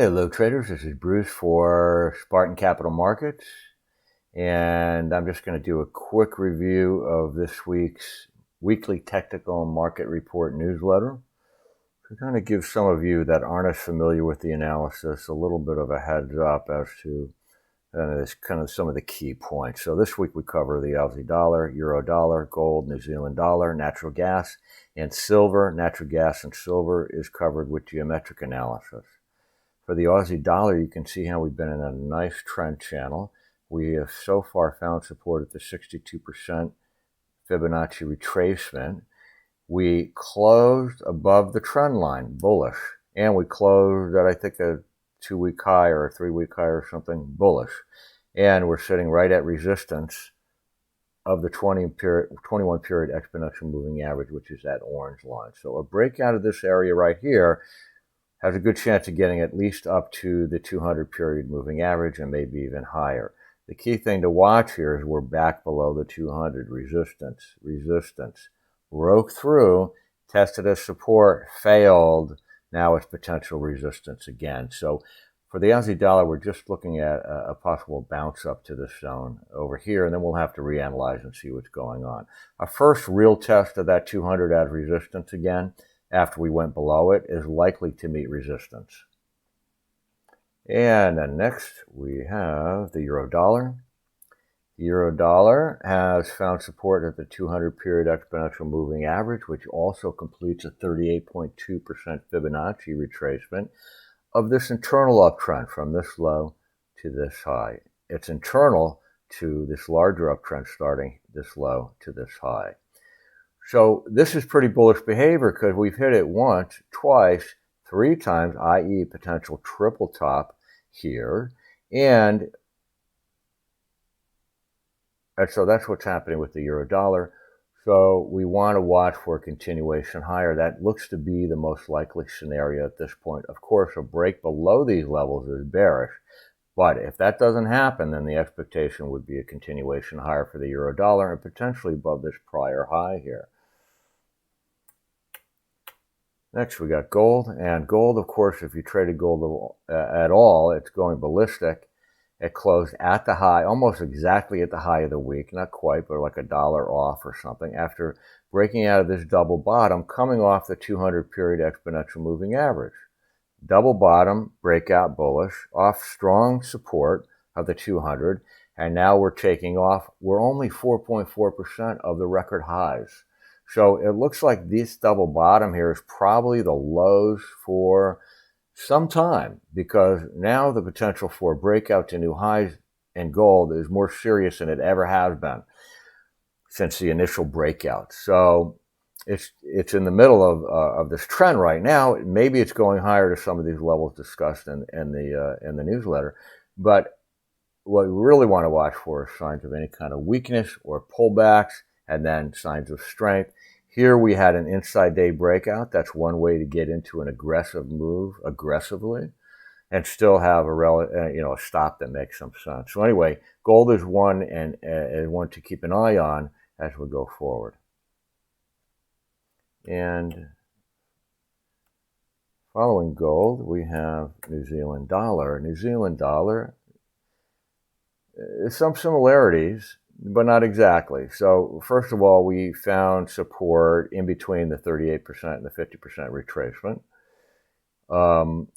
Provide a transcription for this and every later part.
Hello traders, this is Bruce for Spartan Capital Markets, and I'm just going to do a quick review of this week's weekly technical market report newsletter to kind of give some of you that aren't as familiar with the analysis a little bit of a heads up as to kind of some of the key points. So this week we cover the Aussie dollar, euro dollar, gold, New Zealand dollar, natural gas, and silver. Natural gas and silver is covered with geometric analysis. For the Aussie dollar, you can see how we've been in a nice trend channel. We have so far found support at the 62% Fibonacci retracement. We closed above the trend line, bullish, and we closed at, I think, a 2-week high or a 3-week high or something, bullish. And we're sitting right at resistance of the 21 period exponential moving average, which is that orange line. So a breakout of this area right here has a good chance of getting at least up to the 200 period moving average and maybe even higher. The key thing to watch here is we're back below the 200 resistance. Broke through, tested as support, failed. Now it's potential resistance again. So for the Aussie dollar, we're just looking at a possible bounce up to this zone over here, and then we'll have to reanalyze and see what's going on. Our first real test of that 200 as resistance again, after we went below it, is likely to meet resistance. And then next we have the euro dollar. The euro dollar has found support at the 200 period exponential moving average, which also completes a 38.2% Fibonacci retracement of this internal uptrend from this low to this high. It's internal to this larger uptrend starting this low to this high. So this is pretty bullish behavior because we've hit it once, twice, 3 times, i.e. potential triple top here. And so that's what's happening with the euro dollar. So we want to watch for a continuation higher. That looks to be the most likely scenario at this point. Of course, a break below these levels is bearish. But if that doesn't happen, then the expectation would be a continuation higher for the euro dollar and potentially above this prior high here. Next, we got gold. And gold, of course, if you traded gold at all, it's going ballistic. It closed at the high, almost exactly at the high of the week. Not quite, but like $1 off or something. After breaking out of this double bottom, coming off the 200 period exponential moving average. Double bottom, breakout bullish, off strong support of the 200. And now we're taking off. We're only 4.4% of the record highs. So it looks like this double bottom here is probably the lows for some time, because now the potential for a breakout to new highs in gold is more serious than it ever has been since the initial breakout. So it's in the middle of this trend right now. Maybe it's going higher to some of these levels discussed in the newsletter, but what we really want to watch for is signs of any kind of weakness or pullbacks, and then signs of strength. Here we had an inside day breakout. That's one way to get into an aggressive move aggressively and still have a stop that makes some sense. So anyway, gold is one and one to keep an eye on as we go forward. And following gold, we have New Zealand dollar. New Zealand dollar, some similarities, but not exactly. So first of all, we found support in between the 38% and the 50% retracement.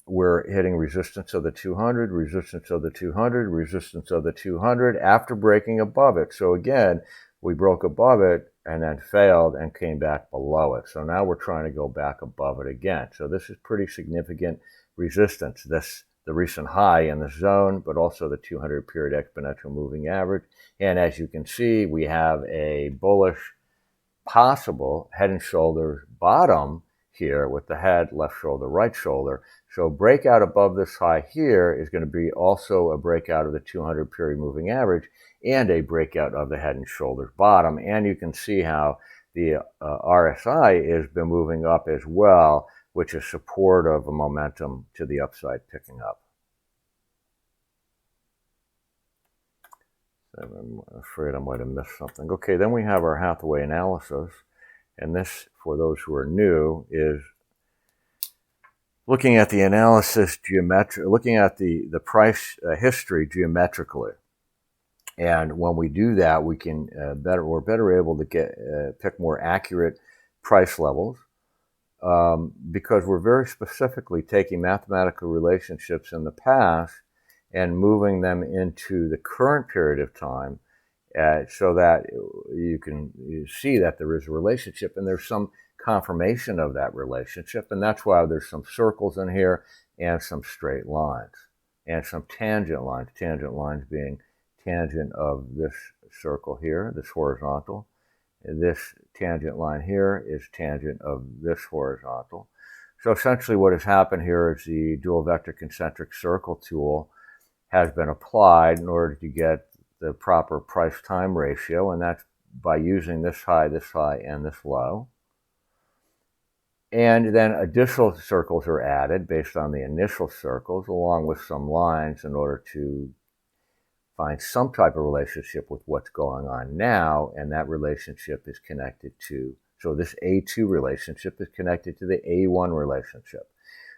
We're hitting resistance of the 200, resistance of the 200, resistance of the 200 after breaking above it. So again, we broke above it and then failed and came back below it. So now we're trying to go back above it again. So this is pretty significant resistance. The recent high in the zone, but also the 200 period exponential moving average. And as you can see, we have a bullish possible head and shoulders bottom here with the head, left shoulder, right shoulder. So breakout above this high here is going to be also a breakout of the 200 period moving average and a breakout of the head and shoulders bottom. And you can see how the RSI has been moving up as well, which is supportive of momentum to the upside picking up. I'm afraid I might have missed something. Okay, then we have our Hathaway analysis. And this, for those who are new, is looking at the analysis looking at the price history geometrically. And when we do that, we can we're better able to pick more accurate price levels because we're very specifically taking mathematical relationships in the past and moving them into the current period of time so that you see that there is a relationship and there's some confirmation of that relationship. And that's why there's some circles in here and some straight lines and some tangent lines being tangent of this circle here, this horizontal. And this tangent line here is tangent of this horizontal. So essentially what has happened here is the dual vector concentric circle tool has been applied in order to get the proper price-time ratio, and that's by using this high, and this low. And then additional circles are added based on the initial circles, along with some lines in order to find some type of relationship with what's going on now, and that relationship is connected to, so this A2 relationship is connected to the A1 relationship.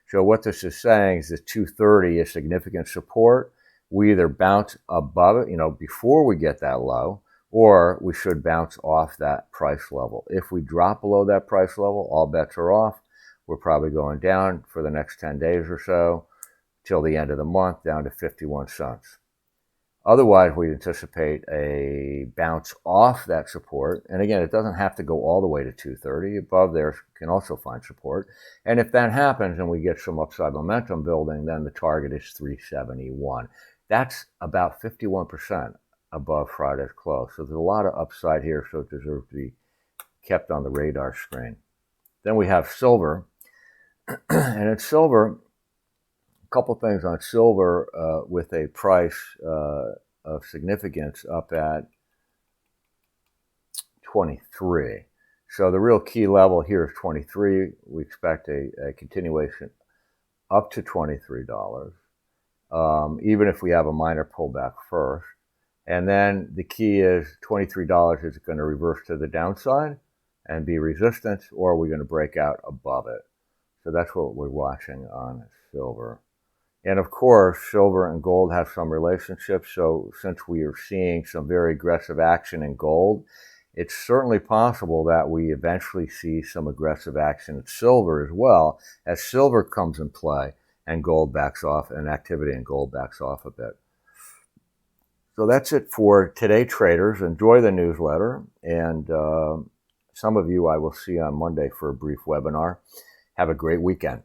So what this is saying is that 230 is significant support. We either bounce above it, before we get that low, or we should bounce off that price level. If we drop below that price level, all bets are off. We're probably going down for the next 10 days or so till the end of the month, down to 51 cents. Otherwise, we anticipate a bounce off that support. And again, it doesn't have to go all the way to 230. Above there can also find support. And if that happens and we get some upside momentum building, then the target is 371. That's about 51% above Friday's close. So there's a lot of upside here, so it deserves to be kept on the radar screen. Then we have silver. And in silver, couple things on silver with a price of significance up at 23. So the real key level here is 23. We expect a continuation up to $23, even if we have a minor pullback first. And then the key is $23, is it going to reverse to the downside and be resistance, or are we going to break out above it? So that's what we're watching on silver. And of course, silver and gold have some relationship. So since we are seeing some very aggressive action in gold, it's certainly possible that we eventually see some aggressive action in silver as well, as silver comes in play and gold backs off, and activity in gold backs off a bit. So that's it for today, traders. Enjoy the newsletter. And some of you I will see on Monday for a brief webinar. Have a great weekend.